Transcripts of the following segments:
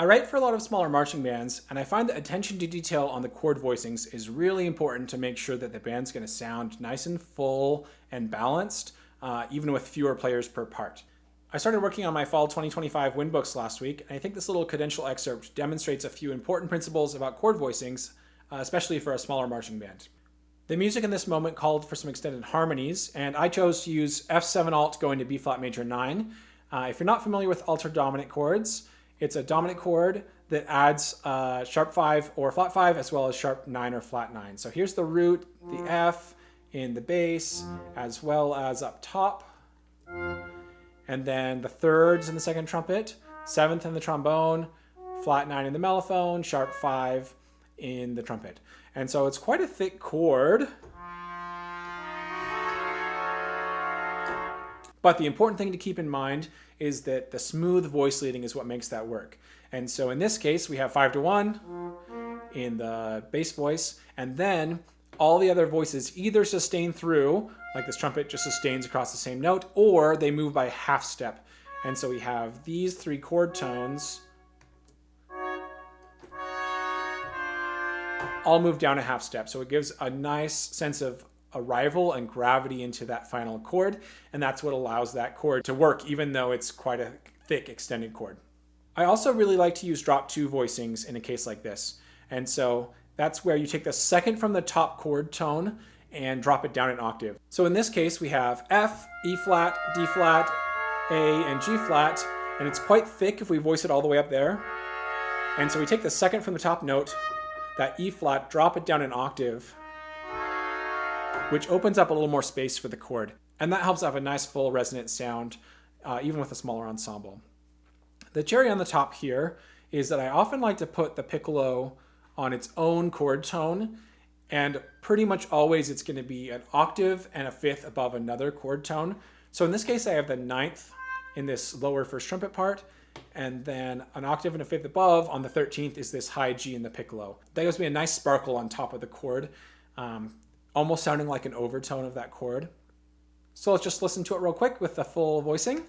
I write for a lot of smaller marching bands, and I find that attention to detail on the chord voicings is really important to make sure that the band's going to sound nice and full and balanced, even with fewer players per part. I started working on my fall 2025 wind books last week, and I think this little cadential excerpt demonstrates a few important principles about chord voicings, especially for a smaller marching band. The music in this moment called for some extended harmonies, and I chose to use F7 alt going to B flat major 9. If you're not familiar with altered dominant chords, it's a dominant chord that adds sharp 5 or flat 5 as well as sharp 9 or flat 9. So here's the root, the F in the bass as well as up top. And then the thirds in the second trumpet, seventh in the trombone, flat 9 in the mellophone, sharp 5 in the trumpet. And so it's quite a thick chord. But the important thing to keep in mind is that the smooth voice leading is what makes that work. And so in this case, we have 5-1 in the bass voice, and then all the other voices either sustain through, like this trumpet just sustains across the same note, or they move by half step. And so we have these three chord tones all move down a half step. So it gives a nice sense of arrival and gravity into that final chord, and that's what allows that chord to work, even though it's quite a thick extended chord. I also really like to use drop 2 voicings in a case like this. And so that's where you take the second from the top chord tone and drop it down an octave. So in this case, we have F, E flat, D flat, A, and G flat, and it's quite thick if we voice it all the way up there. And so we take the second from the top note, that E flat, drop it down an octave, which opens up a little more space for the chord. And that helps have a nice full resonant sound, even with a smaller ensemble. The cherry on the top here is that I often like to put the piccolo on its own chord tone, and pretty much always it's going to be an octave and a fifth above another chord tone. So in this case, I have the ninth in this lower first trumpet part, and then an octave and a fifth above on the 13th is this high G in the piccolo. That gives me a nice sparkle on top of the chord, almost sounding like an overtone of that chord. So let's just listen to it real quick with the full voicing.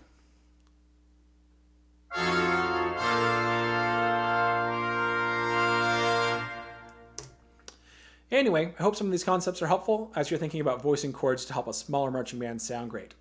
Anyway, I hope some of these concepts are helpful as you're thinking about voicing chords to help a smaller marching band sound great.